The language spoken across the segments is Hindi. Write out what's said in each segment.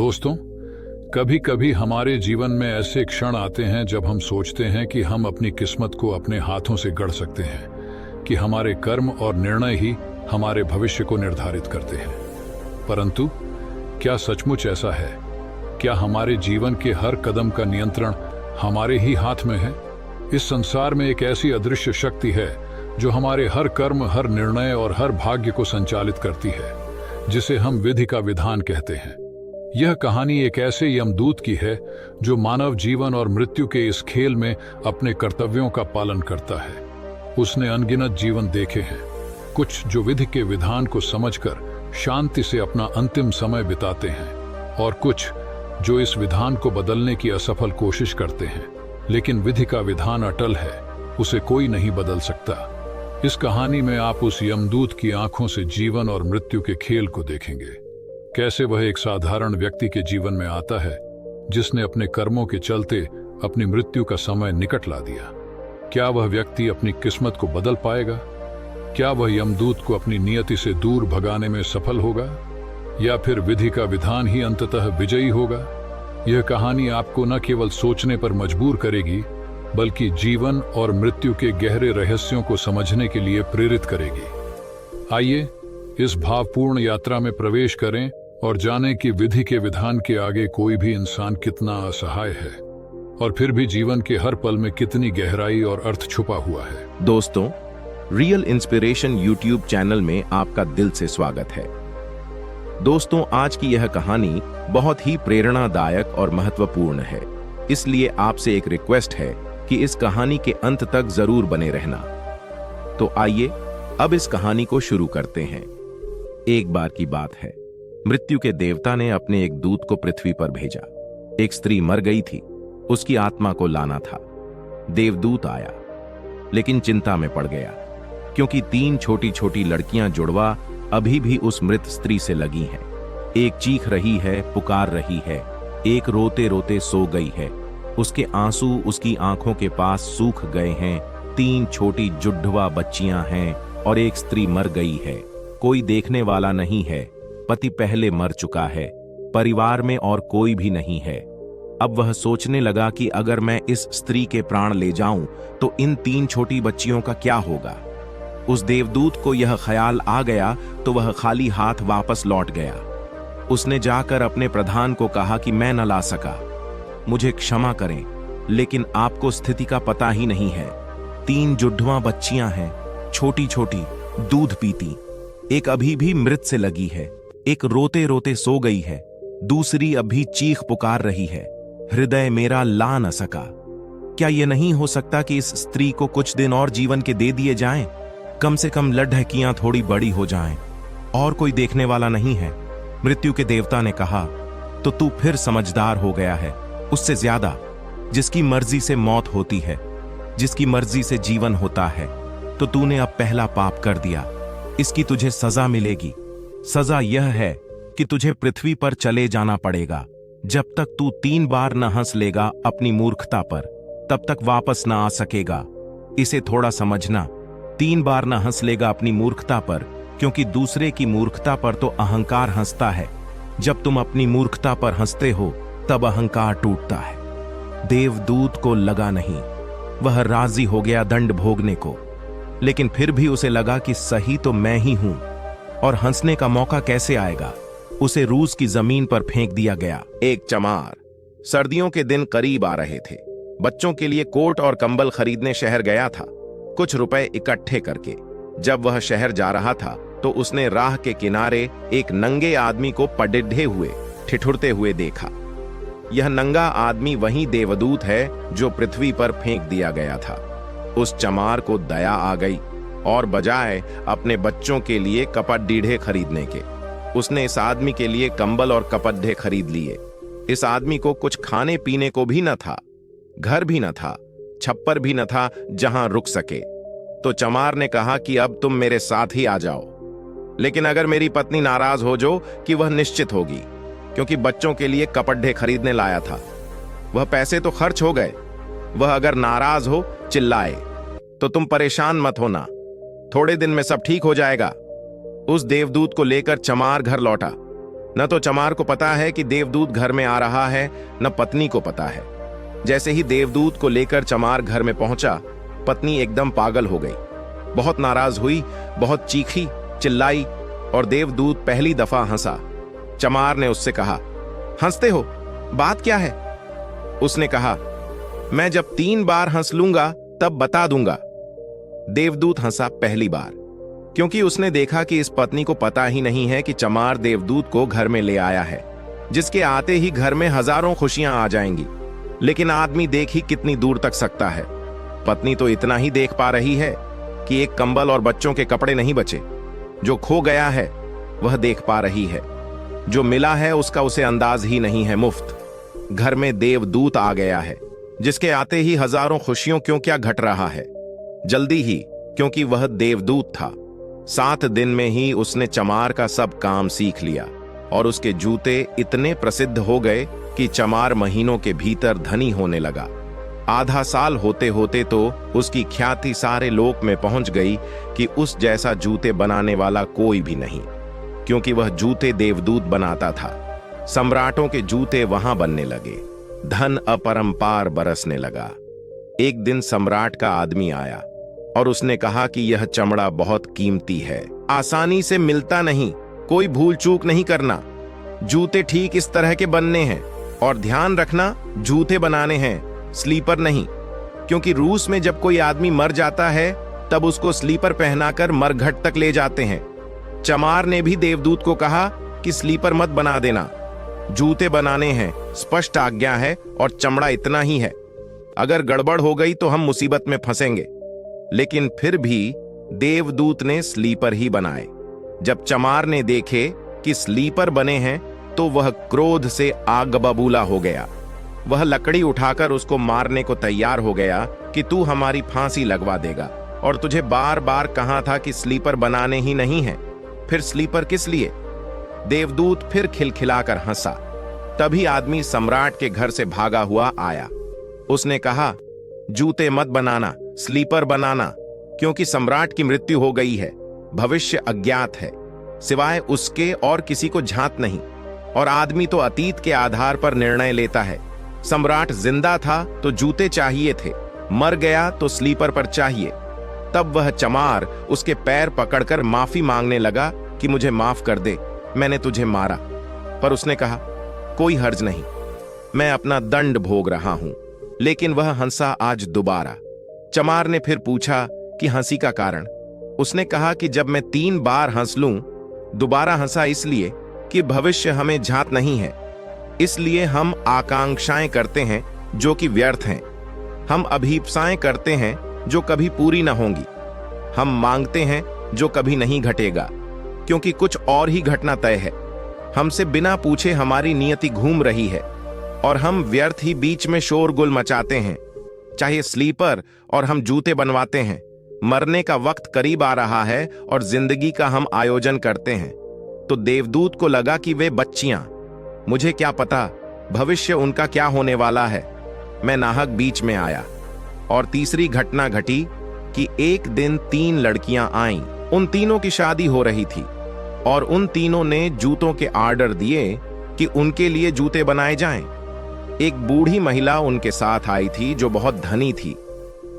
दोस्तों, कभी कभी हमारे जीवन में ऐसे क्षण आते हैं जब हम सोचते हैं कि हम अपनी किस्मत को अपने हाथों से गढ़ सकते हैं, कि हमारे कर्म और निर्णय ही हमारे भविष्य को निर्धारित करते हैं। परंतु क्या सचमुच ऐसा है? क्या हमारे जीवन के हर कदम का नियंत्रण हमारे ही हाथ में है? इस संसार में एक ऐसी अदृश्य शक्ति है जो हमारे हर कर्म, हर निर्णय और हर भाग्य को संचालित करती है, जिसे हम विधि का विधान कहते हैं। यह कहानी एक ऐसे यमदूत की है जो मानव जीवन और मृत्यु के इस खेल में अपने कर्तव्यों का पालन करता है। उसने अनगिनत जीवन देखे हैं, कुछ जो विधि के विधान को समझकर शांति से अपना अंतिम समय बिताते हैं, और कुछ जो इस विधान को बदलने की असफल कोशिश करते हैं। लेकिन विधि का विधान अटल है, उसे कोई नहीं बदल सकता। इस कहानी में आप उस यमदूत की आंखों से जीवन और मृत्यु के खेल को देखेंगे। कैसे वह एक साधारण व्यक्ति के जीवन में आता है जिसने अपने कर्मों के चलते अपनी मृत्यु का समय निकट ला दिया। क्या वह व्यक्ति अपनी किस्मत को बदल पाएगा? क्या वह यमदूत को अपनी नियति से दूर भगाने में सफल होगा, या फिर विधि का विधान ही अंततः विजयी होगा? यह कहानी आपको न केवल सोचने पर मजबूर करेगी, बल्कि जीवन और मृत्यु के गहरे रहस्यों को समझने के लिए प्रेरित करेगी। आइए इस भावपूर्ण यात्रा में प्रवेश करें और जानें कि विधि के विधान के आगे कोई भी इंसान कितना असहाय है, और फिर भी जीवन के हर पल में कितनी गहराई और अर्थ छुपा हुआ है। दोस्तों, रियल इंस्पिरेशन यूट्यूब चैनल में आपका दिल से स्वागत है। दोस्तों, आज की यह कहानी बहुत ही प्रेरणादायक और महत्वपूर्ण है, इसलिए आपसे एक रिक्वेस्ट है कि इस कहानी के अंत तक जरूर बने रहना। तो आइए अब इस कहानी को शुरू करते हैं। एक बार की बात है, मृत्यु के देवता ने अपने एक दूत को पृथ्वी पर भेजा। एक स्त्री मर गई थी, उसकी आत्मा को लाना था। देवदूत आया, लेकिन चिंता में पड़ गया, क्योंकि 3 छोटी छोटी लड़कियां जुड़वा अभी भी उस मृत स्त्री से लगी हैं। एक चीख रही है, पुकार रही है, एक रोते रोते सो गई है। उसके आंसू उसकी आंखों के पास सूख गए हैं। 3 छोटी जुड़वा बच्चियां हैं और एक स्त्री मर गई है। कोई देखने वाला नहीं है, पति पहले मर चुका है, परिवार में और कोई भी नहीं है। अब वह सोचने लगा कि अगर मैं इस स्त्री के प्राण ले जाऊं तो इन 3 छोटी बच्चियों का क्या होगा। उस देवदूत को यह ख्याल आ गया तो वह खाली हाथ वापस लौट गया। उसने जाकर अपने प्रधान को कहा कि मैं न ला सका, मुझे क्षमा करें, लेकिन आपको स्थिति का पता ही नहीं है। 3 जुड़वा बच्चियां हैं, छोटी छोटी, दूध पीती। एक अभी भी मृत से लगी है, एक रोते रोते सो गई है, दूसरी अभी चीख पुकार रही है। हृदय मेरा ला न सका। क्या यह नहीं हो सकता कि इस स्त्री को कुछ दिन और जीवन के दे दिए जाएं? कम से कम लड्ढकियां थोड़ी बड़ी हो जाएं। और कोई देखने वाला नहीं है। मृत्यु के देवता ने कहा, तो तू फिर समझदार हो गया है, उससे ज्यादा। जिसकी मर्जी से मौत होती है, जिसकी मर्जी से जीवन होता है, तो तूने अब पहला पाप कर दिया। इसकी तुझे सजा मिलेगी। सजा यह है कि तुझे पृथ्वी पर चले जाना पड़ेगा। जब तक तू 3 बार न हंस लेगा अपनी मूर्खता पर, तब तक वापस न आ सकेगा। इसे थोड़ा समझना। 3 बार न हंस लेगा अपनी मूर्खता पर, क्योंकि दूसरे की मूर्खता पर तो अहंकार हंसता है। जब तुम अपनी मूर्खता पर हंसते हो तब अहंकार टूटता है। देवदूत को लगा नहीं, वह राजी हो गया दंड भोगने को, लेकिन फिर भी उसे लगा कि सही तो मैं ही हूं, और हंसने का मौका कैसे आएगा। उसे रूस की जमीन पर फेंक दिया गया। एक चमार सर्दियों के दिन करीब आ रहे थे। बच्चों के लिए कोट और कंबल खरीदने शहर गया था, कुछ रुपए इकट्ठे करके। जब वह शहर जा रहा था तो उसने राह के किनारे एक नंगे आदमी को पडिढ़े हुए, ठिठुरते हुए देखा। यह नंगा आदमी वही देवदूत है जो पृथ्वी पर फेंक दिया गया था। उस चमार को दया आ गई, और बजाय अपने बच्चों के लिए कपड़े खरीदने के, उसने इस आदमी के लिए कंबल और कपड़े खरीद लिए। इस आदमी को कुछ खाने पीने को भी न था, घर भी न था, छप्पर भी न था जहां रुक सके। तो चमार ने कहा कि अब तुम मेरे साथ ही आ जाओ, लेकिन अगर मेरी पत्नी नाराज हो जो कि वह निश्चित होगी, क्योंकि बच्चों के लिए कपड़े खरीदने लाया था। वह पैसे तो खर्च हो गए, वह अगर नाराज हो, चिल्लाए, तो तुम परेशान मत होना, थोड़े दिन में सब ठीक हो जाएगा। उस देवदूत को लेकर चमार घर लौटा। न तो चमार को पता है कि देवदूत घर में आ रहा है, न पत्नी को पता है। जैसे ही देवदूत को लेकर चमार घर में पहुंचा, पत्नी एकदम पागल हो गई, बहुत नाराज हुई, बहुत चीखी, चिल्लाई और देवदूत पहली दफा हंसा। चमार ने उससे कहा, हंसते हो, बात क्या है? उसने कहा, मैं जब 3 बार हंस लूंगा तब बता दूंगा। देवदूत हंसा पहली बार, क्योंकि उसने देखा कि इस पत्नी को पता ही नहीं है कि चमार देवदूत को घर में ले आया है, जिसके आते ही घर में हजारों खुशियां आ जाएंगी। लेकिन आदमी देख ही कितनी दूर तक सकता है। पत्नी तो इतना ही देख पा रही है कि एक कंबल और बच्चों के कपड़े नहीं बचे। जो खो गया है वह देख पा रही है, जो मिला है उसका उसे अंदाज ही नहीं है। मुफ्त घर में देवदूत आ गया है, जिसके आते ही हजारों खुशियों क्यों क्या घट रहा है। जल्दी ही, क्योंकि वह देवदूत था। 7 दिन में ही उसने चमार का सब काम सीख लिया और उसके जूते इतने प्रसिद्ध हो गए कि चमार महीनों के भीतर धनी होने लगा। आधा साल होते होते तो उसकी ख्याति सारे लोक में पहुंच गई कि उस जैसा जूते बनाने वाला कोई भी नहीं, क्योंकि वह जूते देवदूत बनाता था। सम्राटों के जूते वहां बनने लगे, धन अपरंपार बरसने लगा। एक दिन सम्राट का आदमी आया और उसने कहा कि यह चमड़ा बहुत कीमती है, आसानी से मिलता नहीं, कोई भूल चूक नहीं करना। जूते ठीक इस तरह के बनने हैं और ध्यान रखना, जूते बनाने हैं, स्लीपर नहीं, क्योंकि रूस में जब कोई आदमी मर जाता है तब उसको स्लीपर पहनाकर मरघट तक ले जाते हैं। चमार ने भी देवदूत को कहा कि स्लीपर मत बना देना, जूते बनाने हैं, स्पष्ट आज्ञा है और चमड़ा इतना ही है। अगर गड़बड़ हो गई तो हम मुसीबत में फंसेंगे। लेकिन फिर भी देवदूत ने स्लीपर ही बनाए। जब चमार ने देखे कि स्लीपर बने हैं तो वह क्रोध से आग बबूला हो गया। वह लकड़ी उठाकर उसको मारने को तैयार हो गया कि तू हमारी फांसी लगवा देगा, और तुझे बार बार कहा था कि स्लीपर बनाने ही नहीं है, फिर स्लीपर किस लिए? देवदूत फिर खिलखिलाकर हंसा। तभी आदमी सम्राट के घर से भागा हुआ आया। उसने कहा, जूते मत बनाना, स्लीपर बनाना, क्योंकि सम्राट की मृत्यु हो गई है, भविष्य अज्ञात है, सिवाय उसके और किसी को झांत नहीं, और आदमी तो अतीत के आधार पर निर्णय लेता है। सम्राट जिंदा था तो जूते चाहिए थे, मर गया तो स्लीपर पर चाहिए। तब वह चमार उसके पैर पकड़कर माफी मांगने लगा कि मुझे माफ कर दे, मैंने तुझे मारा। पर उसने कहा, कोई हर्ज नहीं, मैं अपना दंड भोग रहा हूं। लेकिन वह हंसा आज दोबारा। चमार ने फिर पूछा कि हंसी का कारण। उसने कहा कि जब मैं 3 बार हंस लूं, दोबारा हंसा इसलिए कि भविष्य हमें झांत नहीं है, इसलिए हम आकांक्षाएं करते हैं जो कि व्यर्थ हैं, हम अभीप्साएं करते हैं जो कभी पूरी न होंगी, हम मांगते हैं जो कभी नहीं घटेगा, क्योंकि कुछ और ही घटना तय है। हमसे बिना पूछे हमारी नियति घूम रही है और हम व्यर्थ ही बीच में शोरगुल मचाते हैं। चाहे स्लीपर और हम जूते बनवाते हैं। मरने का वक्त करीब आ रहा है और जिंदगी का हम आयोजन करते हैं। तो देवदूत को लगा कि वे बच्चियां, मुझे क्या पता भविष्य उनका क्या होने वाला है। मैं नाहक बीच में आया और तीसरी घटना घटी कि एक दिन 3 लड़कियां आईं। उन तीनों की शादी हो रही थी और उन तीनों ने जूतों के आर्डर दिए कि उनके लिए जूते बनाए जाएं। एक बूढ़ी महिला उनके साथ आई थी जो बहुत धनी थी।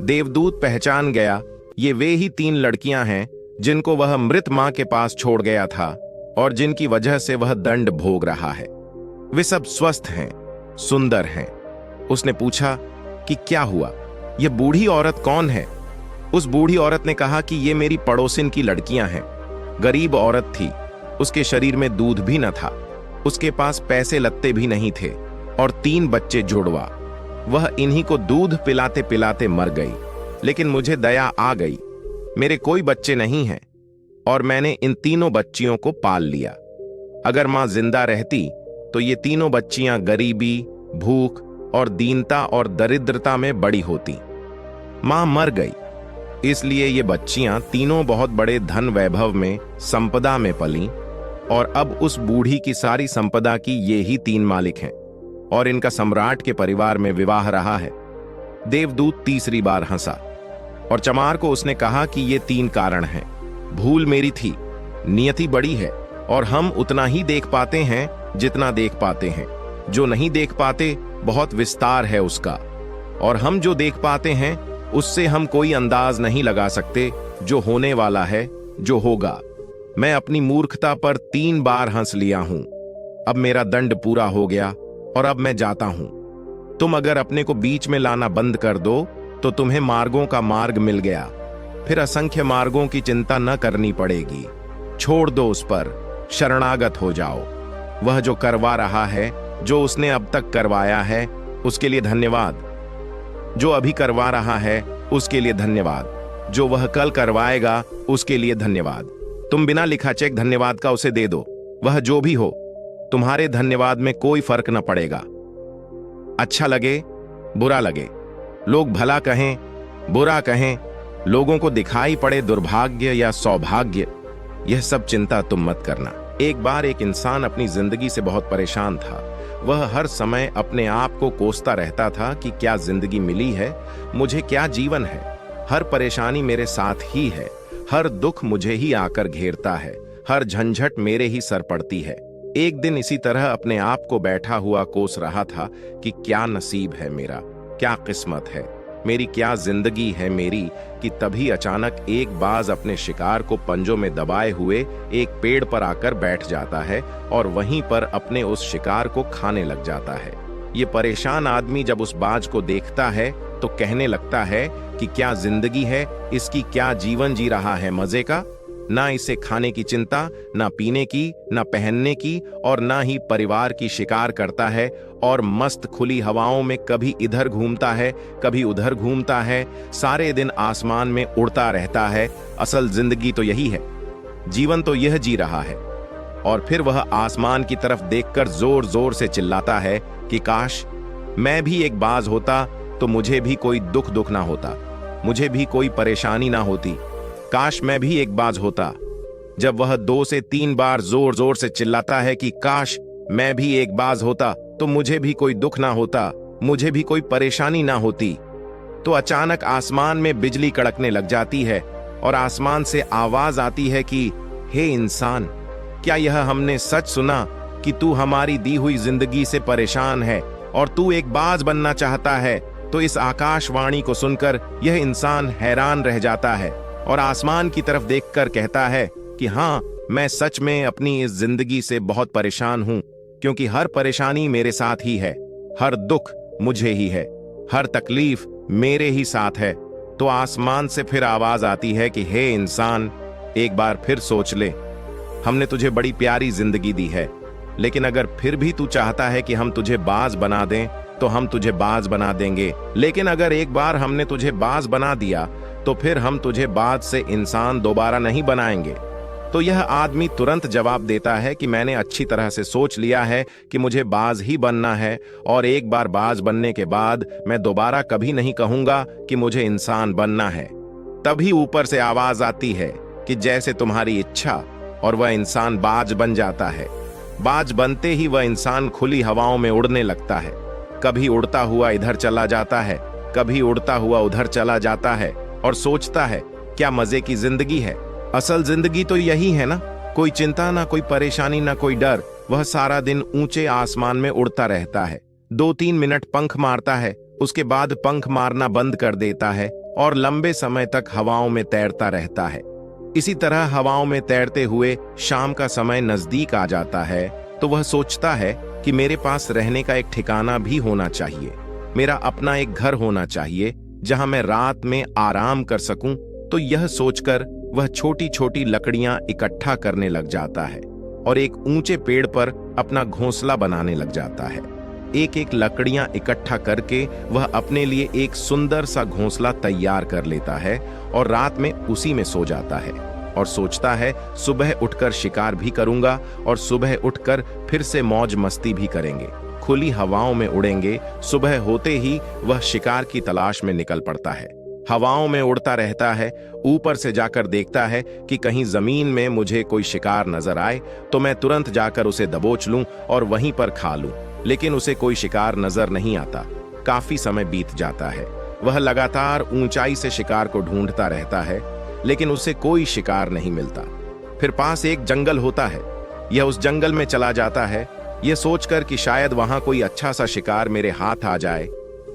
देवदूत पहचान गया ये वे ही 3 लड़कियां हैं जिनको वह मृत मां के पास छोड़ गया था और जिनकी वजह से वह दंड भोग रहा है। वे सब स्वस्थ हैं, सुंदर हैं। उसने पूछा कि क्या हुआ, यह बूढ़ी औरत कौन है? उस बूढ़ी औरत ने कहा कि ये मेरी पड़ोसिन की लड़कियां हैं। गरीब औरत थी, उसके शरीर में दूध भी न था, उसके पास पैसे लत्ते भी नहीं थे और 3 बच्चे जुड़वा। वह इन्हीं को दूध पिलाते पिलाते मर गई। लेकिन मुझे दया आ गई, मेरे कोई बच्चे नहीं हैं और मैंने इन तीनों बच्चियों को पाल लिया। अगर मां जिंदा रहती तो ये तीनों बच्चियां गरीबी, भूख और दीनता और दरिद्रता में बड़ी होती। मां मर गई, इसलिए ये बच्चियां तीनों बहुत बड़े धन वैभव में, संपदा में पली और अब उस बूढ़ी की सारी संपदा की ये ही 3 मालिक हैं और इनका सम्राट के परिवार में विवाह रहा है। देवदूत तीसरी बार हंसा और चमार को उसने कहा कि ये 3 कारण हैं। भूल मेरी थी, नियति बड़ी है, और हम उतना ही देख पाते हैं जितना देख पाते हैं। जो नहीं देख पाते बहुत विस्तार है उसका, और हम जो देख पाते हैं उससे हम कोई अंदाज नहीं लगा सकते जो होने वाला है, जो होगा। मैं अपनी मूर्खता पर 3 बार हंस लिया हूं। अब मेरा दंड पूरा हो गया और अब मैं जाता हूं। तुम अगर अपने को बीच में लाना बंद कर दो तो तुम्हें मार्गों का मार्ग मिल गया। फिर असंख्य मार्गों की चिंता न करनी पड़ेगी। छोड़ दो उस पर, शरणागत हो जाओ। वह जो करवा रहा है, जो उसने अब तक करवाया है, उसके लिए धन्यवाद। जो अभी करवा रहा है उसके लिए धन्यवाद। जो वह कल करवाएगा उसके लिए धन्यवाद। तुम बिना लिखा चेक धन्यवाद का उसे दे दो। वह जो भी हो, तुम्हारे धन्यवाद में कोई फर्क न पड़ेगा। अच्छा लगे, बुरा लगे, लोग भला कहें, बुरा कहें, लोगों को दिखाई पड़े दुर्भाग्य या सौभाग्य, यह सब चिंता तुम मत करना। एक बार एक इंसान अपनी जिंदगी से बहुत परेशान था। वह हर समय अपने आप को कोसता रहता था कि क्या जिंदगी मिली है, मुझे क्या जीवन है, हर परेशानी मेरे साथ ही है, हर दुख मुझे ही आकर घेरता है, हर झंझट मेरे ही सर पड़ती है। एक दिन इसी तरह अपने आप को बैठा हुआ कोस रहा था कि क्या नसीब है मेरा, क्या किस्मत है मेरी, क्या जिंदगी है मेरी, कि तभी अचानक एक बाज अपने शिकार को पंजों में दबाए हुए एक पेड़ पर आकर बैठ जाता है और वहीं पर अपने उस शिकार को खाने लग जाता है। ये परेशान आदमी जब उस बाज को देखता है तो कहने लगता है कि क्या जिंदगी है, इसकी क्या जीवन जी रहा है मजे का। ना इसे खाने की चिंता, ना पीने की, ना पहनने की, और ना ही परिवार की शिकार करता है, और मस्त खुली हवाओं में कभी इधर घूमता है, कभी उधर घूमता है, सारे दिन आसमान में उड़ता रहता है। असल जिंदगी तो यही है, जीवन तो यह जी रहा है। और फिर वह आसमान की तरफ देखकर जोर जोर से चिल्लाता है कि काश मैं भी एक बाज होता तो मुझे भी कोई दुख ना होता, मुझे भी कोई परेशानी ना होती। काश मैं भी एक बाज होता। जब वह 2 से 3 बार जोर जोर से चिल्लाता है कि काश मैं भी एक बाज होता तो मुझे भी कोई दुख ना होता, मुझे भी कोई परेशानी ना होती, तो अचानक आसमान में बिजली कड़कने लग जाती है और आसमान से आवाज आती है कि हे इंसान, क्या यह हमने सच सुना कि तू हमारी दी हुई जिंदगी से परेशान है और तू एक बाज बनना चाहता है। तो इस आकाशवाणी को सुनकर यह इंसान हैरान रह जाता है और आसमान की तरफ देखकर कहता है कि हाँ, मैं सच में अपनी इस जिंदगी से बहुत परेशान हूं, क्योंकि हर परेशानी मेरे साथ ही है, हर दुख मुझे ही है, हर तकलीफ मेरे ही साथ है। तो आसमान से फिर आवाज आती है कि हे इंसान, एक बार फिर सोच ले, हमने तुझे बड़ी प्यारी जिंदगी दी है, लेकिन अगर फिर भी तू चाहता है कि हम तुझे बाज बना दें तो हम तुझे बाज बना देंगे, लेकिन अगर एक बार हमने तुझे बाज बना दिया तो फिर हम तुझे बाज से इंसान दोबारा नहीं बनाएंगे। तो यह आदमी तुरंत जवाब देता है कि मैंने अच्छी तरह से सोच लिया है कि मुझे बाज ही बनना है, और एक बार बाज बनने के बाद मैं दोबारा कभी नहीं कहूंगा कि मुझे इंसान बनना है। तभी ऊपर से आवाज आती है कि जैसे तुम्हारी इच्छा, और वह इंसान बाज बन जाता है। बाज बनते ही वह इंसान खुली हवाओं में उड़ने लगता है। कभी उड़ता हुआ इधर चला जाता है, कभी उड़ता हुआ उधर चला जाता है, और सोचता है क्या मजे की जिंदगी है। असल जिंदगी तो यही है ना, कोई चिंता ना, कोई परेशानी ना, कोई डर। वह सारा दिन ऊंचे आसमान में उड़ता रहता है, 2-3 मिनट पंख मारता है, उसके बाद पंख मारना बंद कर देता है और लंबे समय तक हवाओं में तैरता रहता है। इसी तरह हवाओं में तैरते हुए शाम का समय नजदीक आ जाता है तो वह सोचता है कि मेरे पास रहने का एक ठिकाना भी होना चाहिए, मेरा अपना एक घर होना चाहिए जहां मैं रात में आराम कर सकूं। तो यह सोचकर वह छोटी छोटी लकड़ियां इकट्ठा करने लग जाता है और एक ऊंचे पेड़ पर अपना घोंसला बनाने लग जाता है। एक एक लकड़ियां इकट्ठा करके वह अपने लिए एक सुंदर सा घोंसला तैयार कर लेता है और रात में उसी में सो जाता है और सोचता है सुबह उठकर शिकार भी करूंगा और सुबह उठकर फिर से मौज मस्ती भी करेंगे, खुली हवाओं में उड़ेंगे। सुबह होते ही वह शिकार की तलाश में निकल पड़ता है, हवाओं में उड़ता रहता है, ऊपर से जाकर देखता है कि कहीं जमीन में मुझे कोई शिकार नजर आए तो मैं तुरंत जाकर उसे दबोच लूं और वहीं पर खा लूं, लेकिन उसे कोई शिकार नजर नहीं आता। काफी समय बीत जाता है, वह लगातार ऊंचाई से शिकार को ढूंढता रहता है, लेकिन उसे कोई शिकार नहीं मिलता। फिर पास एक जंगल होता है, यह उस जंगल में चला जाता है, यह सोचकर कि शायद वहां कोई अच्छा सा शिकार मेरे हाथ आ जाए।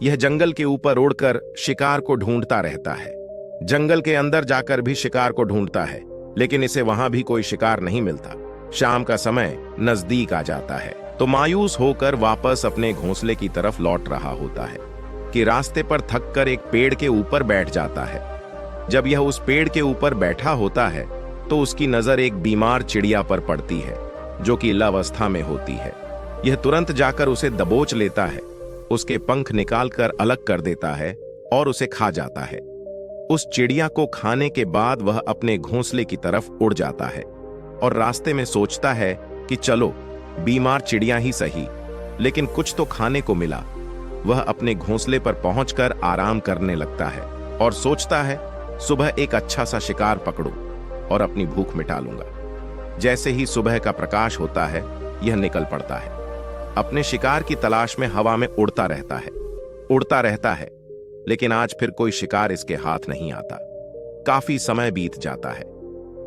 यह जंगल के ऊपर उड़कर शिकार को ढूंढता रहता है। जंगल के अंदर जाकर भी शिकार को ढूंढता है, लेकिन इसे वहां भी कोई शिकार नहीं मिलता। शाम का समय नजदीक आ जाता है तो मायूस होकर वापस अपने घोंसले की तरफ लौट रहा होता है कि रास्ते पर थककर एक पेड़ के ऊपर बैठ जाता है। जब यह उस पेड़ के ऊपर बैठा होता है तो उसकी नजर एक बीमार चिड़िया पर पड़ती है जो कि लावस्था में होती है। यह तुरंत जाकर उसे दबोच लेता है, उसके पंख निकालकर अलग कर देता है और उसे खा जाता है। उस चिड़िया को खाने के बाद वह अपने घोंसले की तरफ उड़ जाता है और रास्ते में सोचता है कि चलो बीमार चिड़िया ही सही, लेकिन कुछ तो खाने को मिला। वह अपने घोंसले पर पहुंचकर आराम करने लगता है और सोचता है सुबह एक अच्छा सा शिकार पकड़ूं और अपनी भूख मिटा लूंगा। जैसे ही सुबह का प्रकाश होता है यह निकल पड़ता है। अपने शिकार की तलाश में हवा में उड़ता रहता है, लेकिन आज फिर कोई शिकार इसके हाथ नहीं आता। काफी समय बीत जाता है।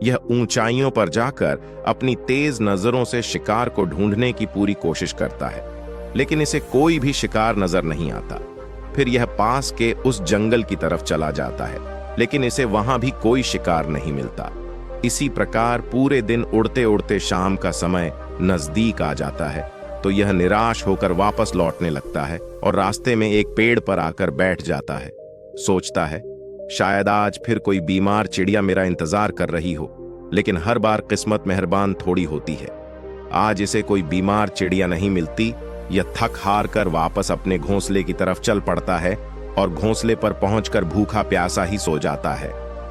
यह ऊंचाइयों पर जाकर अपनी तेज नजरों से शिकार को ढूंढने की पूरी कोशिश करता है, लेकिन इसे कोई भी शिकार नजर नहीं आता। फिर यह पास के उस जंगल की तरफ चला जाता है, लेकिन इसे वहां भी कोई शिकार नहीं मिलता। इसी प्रकार पूरे दिन उड़ते उड़ते शाम का समय नजदीक आ जाता है तो यह निराश होकर वापस लौटने लगता है और रास्ते में एक पेड़ पर आकर बैठ जाता है। सोचता है शायद आज फिर कोई बीमार चिड़िया मेरा इंतजार कर रही हो, लेकिन हर बार किस्मत मेहरबान थोड़ी होती है। आज इसे कोई बीमार चिड़िया नहीं मिलती। यह थक हार कर वापस अपने घोंसले की तरफ चल पड़ता है और घोंसले पर पहुंचकर भूखा प्यासा ही सो जाता है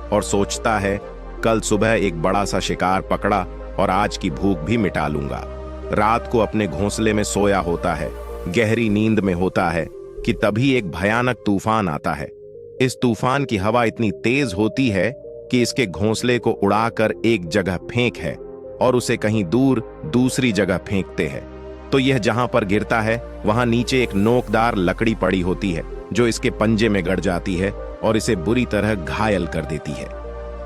और सोचता है कल सुबह एक बड़ा सा शिकार पकड़ा और आज की भूख भी मिटा लूंगा। रात को अपने घोंसले में सोया होता है, गहरी नींद में होता है कि तभी एक भयानक तूफान आता है। इस तूफान की हवा इतनी तेज होती है कि इसके घोंसले को उड़ाकर एक जगह फेंक है और उसे कहीं दूर दूसरी जगह फेंकते हैं। तो यह जहां पर गिरता है वहां नीचे एक नोकदार लकड़ी पड़ी होती है जो इसके पंजे में गड़ जाती है और इसे बुरी तरह घायल कर देती है।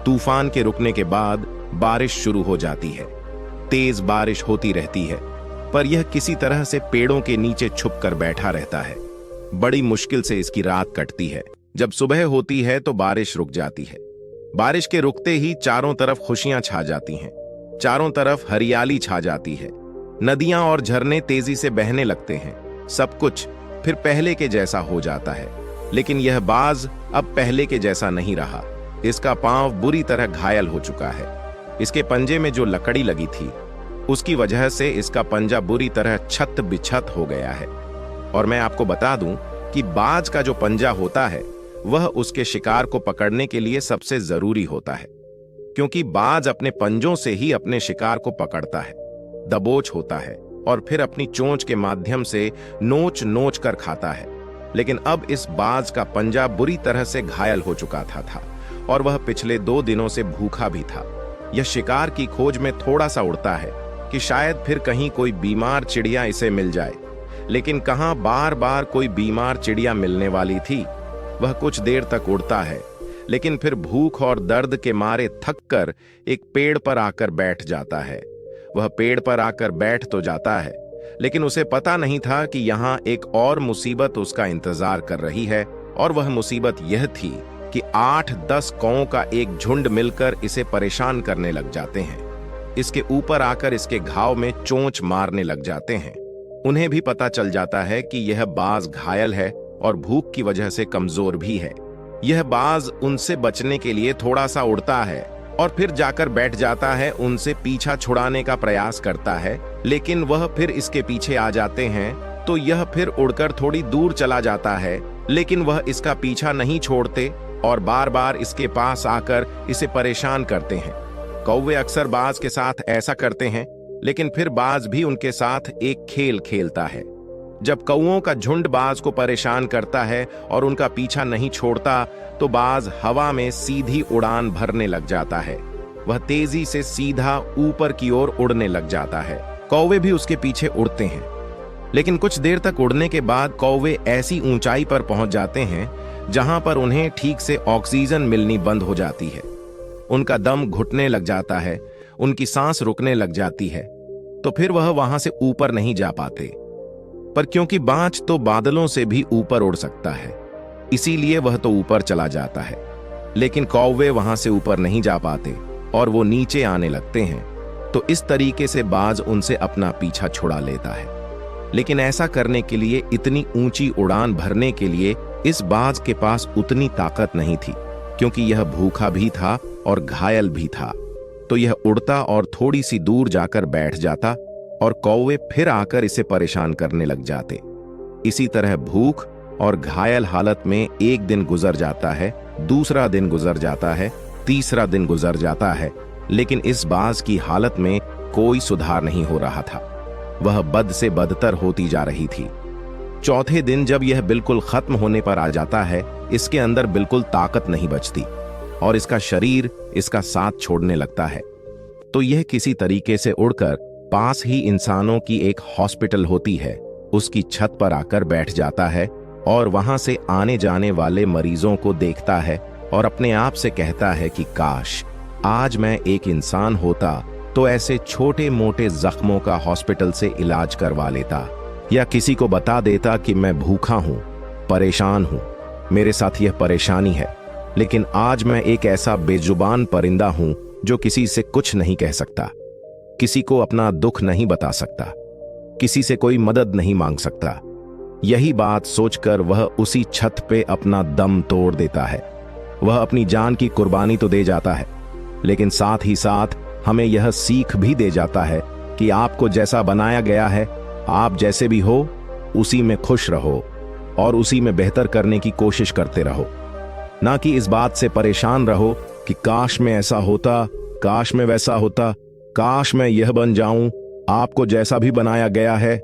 तूफान के रुकने के बाद बारिश शुरू हो जाती है। तेज बारिश होती रहती है, पर यह किसी तरह से पेड़ों के नीचे छुप कर बैठा रहता है। बड़ी मुश्किल से इसकी रात कटती है। जब सुबह होती है तो बारिश रुक जाती है। बारिश के रुकते ही चारों तरफ खुशियां छा जाती हैं। चारों तरफ हरियाली छा जाती है। नदियां और झरने तेजी से बहने लगते हैं। सब कुछ फिर पहले के जैसा हो जाता है, लेकिन यह बाज अब पहले के जैसा नहीं रहा। इसका पांव बुरी तरह घायल हो चुका है। इसके पंजे में जो लकड़ी लगी थी उसकी वजह से इसका पंजा बुरी तरह छत बिछत हो गया है। और मैं आपको बता दूं कि बाज का जो पंजा होता है वह उसके शिकार को पकड़ने के लिए सबसे जरूरी होता है, क्योंकि बाज अपने पंजों से ही अपने शिकार को पकड़ता है, दबोच होता है और फिर अपनी चोंच के माध्यम से नोच नोच कर खाता है। लेकिन अब इस बाज का पंजा बुरी तरह से घायल हो चुका था और वह पिछले 2 दिनों से भूखा भी था। यह शिकार की खोज में थोड़ा सा उड़ता है कि शायद फिर कहीं कोई बीमार चिड़िया इसे मिल जाए, लेकिन कहां बार बार कोई बीमार चिड़िया मिलने वाली थी। वह कुछ देर तक उड़ता है, लेकिन फिर भूख और दर्द के मारे थककर एक पेड़ पर आकर बैठ जाता है। वह पेड़ पर आकर बैठ तो जाता है, लेकिन उसे पता नहीं था कि यहाँ एक और मुसीबत उसका इंतजार कर रही है। और वह मुसीबत यह थी कि 8-10 कौओं का एक झुंड मिलकर इसे परेशान करने लग जाते हैं। इसके ऊपर आकर इसके घाव में चोंच मारने लग जाते हैं। उन्हें भी पता चल जाता है कि यह बाज घायल है और भूख की वजह से कमजोर भी है। यह बाज उनसे बचने के लिए थोड़ा सा उड़ता है और फिर जाकर बैठ जाता है। उनसे पीछा छुड़ाने का प्रयास करता है, लेकिन वह फिर इसके पीछे आ जाते हैं तो यह फिर उड़कर थोड़ी दूर चला जाता है, लेकिन वह इसका पीछा नहीं छोड़ते और बार बार इसके पास आकर इसे परेशान करते हैं। कौवे अक्सर बाज के साथ ऐसा करते हैं, लेकिन फिर बाज भी उनके साथ एक खेल खेलता है। जब कौओं का झुंड बाज को परेशान करता है और उनका पीछा नहीं छोड़ता तो बाज हवा में सीधी उड़ान भरने लग जाता है। वह तेजी से सीधा ऊपर की ओर उड़ने लग जाता है। कौवे भी उसके पीछे उड़ते हैं, लेकिन कुछ देर तक उड़ने के बाद कौवे ऐसी ऊंचाई पर पहुंच जाते हैं जहां पर उन्हें ठीक से ऑक्सीजन मिलनी बंद हो जाती है। उनका दम घुटने लग जाता है, उनकी सांस रुकने लग जाती है। तो फिर वह वहां से ऊपर नहीं जा पाते। पर क्योंकि बाज तो बादलों से भी ऊपर उड़ सकता है, इसीलिए वह तो ऊपर चला जाता है। लेकिन कौवे वहां से ऊपर नहीं जा पाते और वो नीचे आने लगते हैं। तो इस तरीके से बाज उनसे अपना पीछा छुड़ा लेता है। लेकिन ऐसा करने के लिए, इतनी ऊंची उड़ान भरने के लिए इस बाज के पास उतनी ताकत नहीं थी, क्योंकि यह भूखा भी था और घायल भी था। तो यह उड़ता और थोड़ी सी दूर जाकर बैठ जाता और कौवे फिर आकर इसे परेशान करने लग जाते। इसी तरह भूख और घायल हालत में एक दिन गुजर जाता है, दूसरा दिन गुजर जाता है, तीसरा दिन गुजर जाता है, लेकिन इस बाज की हालत में कोई सुधार नहीं हो रहा था। वह बद से बदतर होती जा रही थी। चौथे दिन जब यह बिल्कुल खत्म होने पर आ जाता है, इसके अंदर बिल्कुल ताकत नहीं बचती और इसका शरीर इसका साथ छोड़ने लगता है। तो यह किसी तरीके से उड़कर पास ही इंसानों की एक हॉस्पिटल होती है, उसकी छत पर आकर बैठ जाता है और वहां से आने जाने वाले मरीजों को देखता है और अपने आप से कहता है कि काश आज मैं एक इंसान होता तो ऐसे छोटे मोटे जख्मों का हॉस्पिटल से इलाज करवा लेता, या किसी को बता देता कि मैं भूखा हूं, परेशान हूं, मेरे साथ यह परेशानी है। लेकिन आज मैं एक ऐसा बेजुबान परिंदा हूं जो किसी से कुछ नहीं कह सकता, किसी को अपना दुख नहीं बता सकता, किसी से कोई मदद नहीं मांग सकता। यही बात सोचकर वह उसी छत पे अपना दम तोड़ देता है। वह अपनी जान की कुर्बानी तो दे जाता है, लेकिन साथ ही साथ हमें यह सीख भी दे जाता है कि आपको जैसा बनाया गया है, आप जैसे भी हो उसी में खुश रहो और उसी में बेहतर करने की कोशिश करते रहो, ना कि इस बात से परेशान रहो कि काश में ऐसा होता, काश में वैसा होता, काश मैं यह बन जाऊं। आपको जैसा भी बनाया गया है,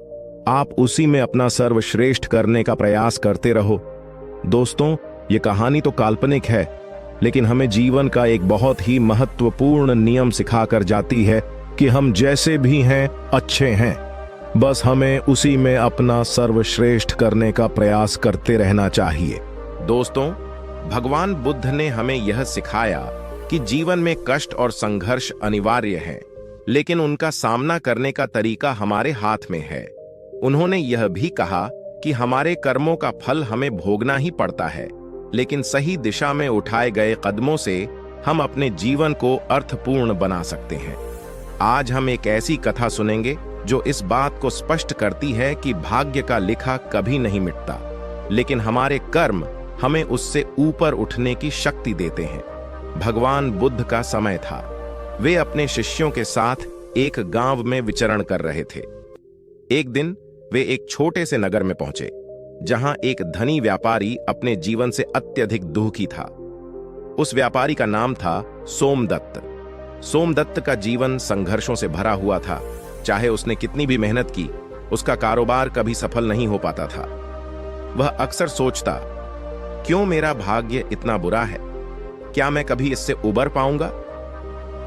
आप उसी में अपना सर्वश्रेष्ठ करने का प्रयास करते रहो। दोस्तों, ये कहानी तो काल्पनिक है, लेकिन हमें जीवन का एक बहुत ही महत्वपूर्ण नियम सिखाकर जाती है कि हम जैसे भी हैं अच्छे हैं, बस हमें उसी में अपना सर्वश्रेष्ठ करने का प्रयास करते रहना चाहिए। दोस्तों, भगवान बुद्ध ने हमें यह सिखाया कि जीवन में कष्ट और संघर्ष अनिवार्य है, लेकिन उनका सामना करने का तरीका हमारे हाथ में है। उन्होंने यह भी कहा कि हमारे कर्मों का फल हमें भोगना ही पड़ता है, लेकिन सही दिशा में उठाए गए कदमों से हम अपने जीवन को अर्थपूर्ण बना सकते हैं। आज हम एक ऐसी कथा सुनेंगे जो इस बात को स्पष्ट करती है कि भाग्य का लिखा कभी नहीं मिटता, लेकिन हमारे कर्म हमें उससे ऊपर उठने की शक्ति देते हैं। भगवान बुद्ध का समय था। वे अपने शिष्यों के साथ एक गांव में विचरण कर रहे थे। एक दिन वे एक छोटे से नगर में पहुंचे, जहां एक धनी व्यापारी अपने जीवन से अत्यधिक दुखी था। उस व्यापारी का नाम था सोमदत्त। सोमदत्त का जीवन संघर्षों से भरा हुआ था। चाहे उसने कितनी भी मेहनत की, उसका कारोबार कभी सफल नहीं हो पाता था। वह अक्सर सोचता, क्यों मेरा भाग्य इतना बुरा है? क्या मैं कभी इससे उबर पाऊंगा?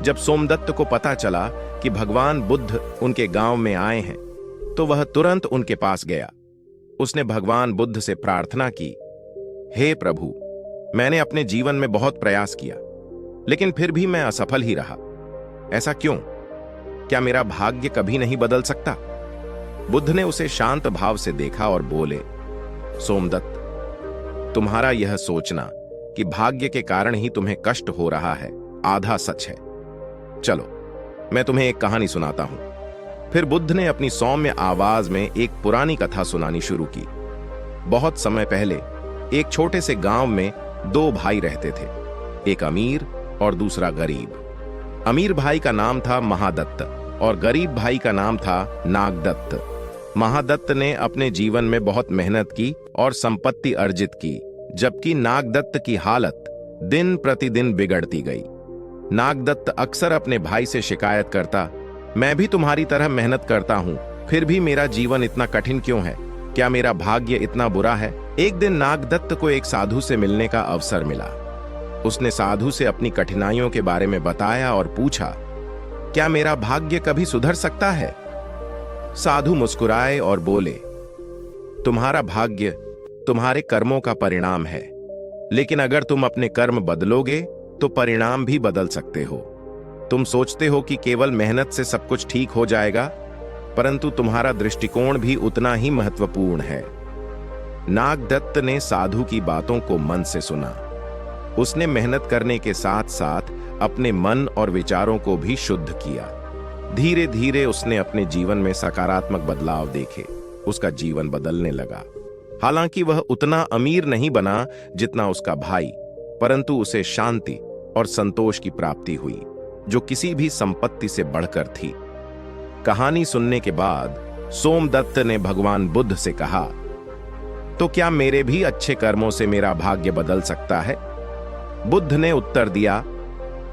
जब सोमदत्त को पता चला कि भगवान बुद्ध उनके गांव में आए हैं, तो वह तुरंत उनके पास गया। उसने भगवान बुद्ध से प्रार्थना की, हे प्रभु, मैंने अपने जीवन में बहुत प्रयास किया, लेकिन फिर भी मैं असफल ही रहा। ऐसा क्यों? क्या मेरा भाग्य कभी नहीं बदल सकता? बुद्ध ने उसे शांत भाव से देखा और बोले, सोमदत्त, तुम्हारा यह सोचना कि भाग्य के कारण ही तुम्हें कष्ट हो रहा है, आधा सच है। चलो, मैं तुम्हें एक कहानी सुनाता हूं। फिर बुद्ध ने अपनी सौम्य आवाज में एक पुरानी कथा सुनानी शुरू की। बहुत समय पहले एक छोटे से गांव में दो भाई रहते थे, एक अमीर और दूसरा गरीब। अमीर भाई का नाम था महादत्त और गरीब भाई का नाम था नागदत्त। महादत्त ने अपने जीवन में बहुत मेहनत की और संपत्ति अर्जित की, जबकि नागदत्त की हालत दिन प्रतिदिन बिगड़ती गई। नागदत्त अक्सर अपने भाई से शिकायत करता, मैं भी तुम्हारी तरह मेहनत करता हूं, फिर भी मेरा जीवन इतना कठिन क्यों है? क्या मेरा भाग्य इतना बुरा है? एक दिन नागदत्त को एक साधु से मिलने का अवसर मिला। उसने साधु से अपनी कठिनाइयों के बारे में बताया और पूछा, क्या मेरा भाग्य कभी सुधर सकता है? साधु मुस्कुराए और बोले, तुम्हारा भाग्य तुम्हारे कर्मों का परिणाम है, लेकिन अगर तुम अपने कर्म बदलोगे तो परिणाम भी बदल सकते हो। तुम सोचते हो कि केवल मेहनत से सब कुछ ठीक हो जाएगा, परंतु तुम्हारा दृष्टिकोण भी उतना ही महत्वपूर्ण है। नागदत्त ने साधु की बातों को मन से सुना। उसने मेहनत करने के साथ साथ अपने मन और विचारों को भी शुद्ध किया। धीरे धीरे उसने अपने जीवन में सकारात्मक बदलाव देखे। उसका जीवन बदलने लगा। हालांकि वह उतना अमीर नहीं बना जितना उसका भाई, परंतु उसे शांति और संतोष की प्राप्ति हुई, जो किसी भी संपत्ति से बढ़कर थी। कहानी सुनने के बाद सोमदत्त ने भगवान बुद्ध से कहा, तो क्या मेरे भी अच्छे कर्मों से मेरा भाग्य बदल सकता है? बुद्ध ने उत्तर दिया,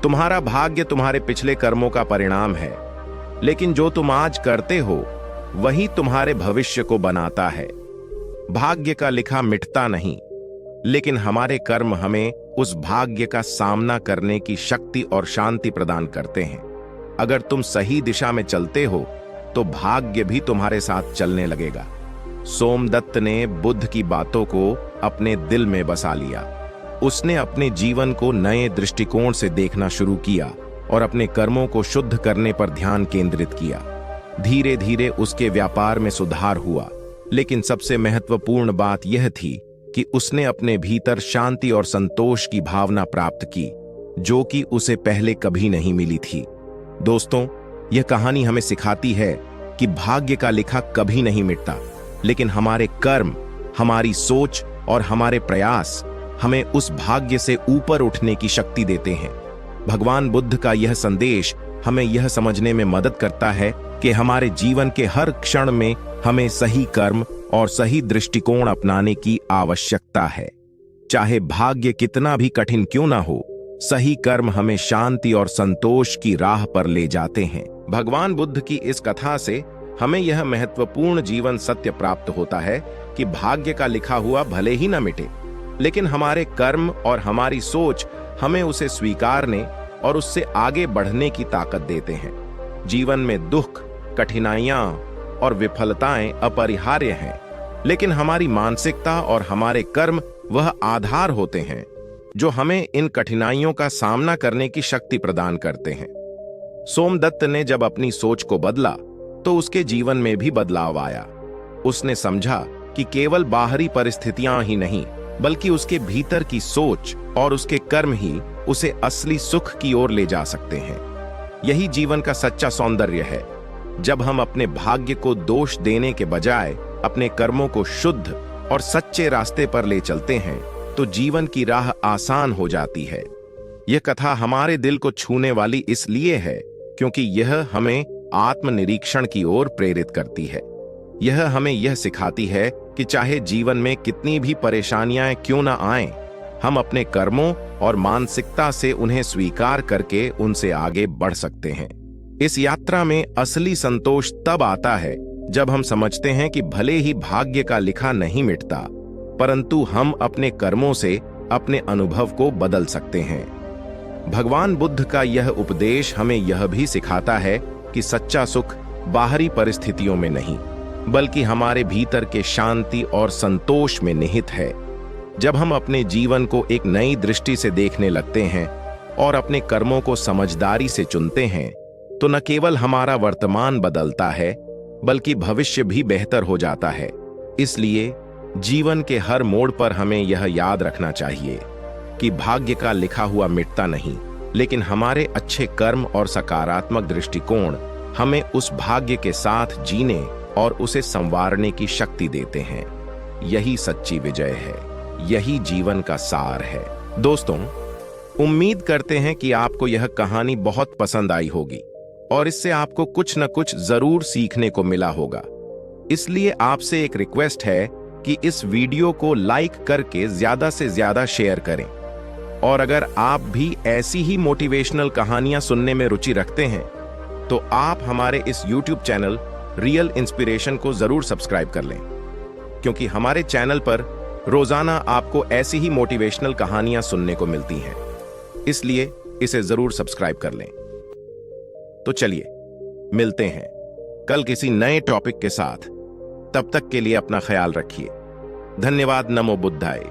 तुम्हारा भाग्य तुम्हारे पिछले कर्मों का परिणाम है, लेकिन जो तुम आज करते हो वही तुम्हारे भविष्य को बनाता है। भाग्य का लिखा मिटता नहीं, लेकिन हमारे कर्म हमें उस भाग्य का सामना करने की शक्ति और शांति प्रदान करते हैं। अगर तुम सही दिशा में चलते हो तो भाग्य भी तुम्हारे साथ चलने लगेगा। सोमदत्त ने बुद्ध की बातों को अपने दिल में बसा लिया। उसने अपने जीवन को नए दृष्टिकोण से देखना शुरू किया और अपने कर्मों को शुद्ध करने पर ध्यान केंद्रित किया। धीरे धीरे उसके व्यापार में सुधार हुआ, लेकिन सबसे महत्वपूर्ण बात यह थी कि उसने अपने भीतर शांति और संतोष की भावना प्राप्त की, जो कि उसे पहले कभी नहीं मिली थी। दोस्तों, यह कहानी हमें सिखाती है कि भाग्य का लिखा कभी नहीं मिटता, लेकिन हमारे कर्म, हमारी सोच और हमारे प्रयास हमें उस भाग्य से ऊपर उठने की शक्ति देते हैं। भगवान बुद्ध का यह संदेश हमें यह समझने में मदद करता है कि हमारे जीवन के हर क्षण में हमें सही कर्म और सही दृष्टिकोण अपनाने की आवश्यकता है। चाहे भाग्य कितना भी कठिन क्यों ना हो, सही कर्म हमें शांति और संतोष की राह पर ले जाते हैं। भगवान बुद्ध की इस कथा से हमें यह महत्वपूर्ण जीवन सत्य प्राप्त होता है कि भाग्य का लिखा हुआ भले ही न मिटे, लेकिन हमारे कर्म और हमारी सोच हमें उसे स्वीकारने और उससे आगे बढ़ने की ताकत देते हैं। जीवन में दुख, कठिनाइयां और विफलताएं अपरिहार्य हैं, लेकिन हमारी मानसिकता और हमारे कर्म वह आधार होते हैं जो हमें इन कठिनाइयों का सामना करने की शक्ति प्रदान करते हैं। सोमदत्त ने जब अपनी सोच को बदला तो उसके जीवन में भी बदलाव आया। उसने समझा कि केवल बाहरी परिस्थितियां ही नहीं, बल्कि उसके भीतर की सोच और उसके कर्म ही उसे असली सुख की ओर ले जा सकते हैं। यही जीवन का सच्चा सौंदर्य है। जब हम अपने भाग्य को दोष देने के बजाय अपने कर्मों को शुद्ध और सच्चे रास्ते पर ले चलते हैं, तो जीवन की राह आसान हो जाती है। यह कथा हमारे दिल को छूने वाली इसलिए है क्योंकि यह हमें आत्मनिरीक्षण की ओर प्रेरित करती है। यह हमें यह सिखाती है कि चाहे जीवन में कितनी भी परेशानियां क्यों ना आएं, हम अपने कर्मों और मानसिकता से उन्हें स्वीकार करके उनसे आगे बढ़ सकते हैं। इस यात्रा में असली संतोष तब आता है जब हम समझते हैं कि भले ही भाग्य का लिखा नहीं मिटता, परंतु हम अपने कर्मों से अपने अनुभव को बदल सकते हैं। भगवान बुद्ध का यह उपदेश हमें यह भी सिखाता है कि सच्चा सुख बाहरी परिस्थितियों में नहीं, बल्कि हमारे भीतर के शांति और संतोष में निहित है। जब हम अपने जीवन को एक नई दृष्टि से देखने लगते हैं और अपने कर्मों को समझदारी से चुनते हैं, तो न केवल हमारा वर्तमान बदलता है, बल्कि भविष्य भी बेहतर हो जाता है। इसलिए जीवन के हर मोड़ पर हमें यह याद रखना चाहिए कि भाग्य का लिखा हुआ मिटता नहीं, लेकिन हमारे अच्छे कर्म और सकारात्मक दृष्टिकोण हमें उस भाग्य के साथ जीने और उसे संवारने की शक्ति देते हैं। यही सच्ची विजय है, यही जीवन का सार है। दोस्तों, उम्मीद करते हैं कि आपको यह कहानी बहुत पसंद आई होगी और इससे आपको कुछ न कुछ जरूर सीखने को मिला होगा। इसलिए आपसे एक रिक्वेस्ट है कि इस वीडियो को लाइक करके ज्यादा से ज्यादा शेयर करें। और अगर आप भी ऐसी ही मोटिवेशनल कहानियां सुनने में रुचि रखते हैं, तो आप हमारे इस YouTube चैनल रियल इंस्पिरेशन को जरूर सब्सक्राइब कर लें, क्योंकि हमारे चैनल पर रोजाना आपको ऐसी ही मोटिवेशनल कहानियां सुनने को मिलती हैं। इसलिए इसे जरूर सब्सक्राइब कर लें। तो चलिए मिलते हैं कल किसी नए टॉपिक के साथ। तब तक के लिए अपना ख्याल रखिए। धन्यवाद। नमो बुद्धाय।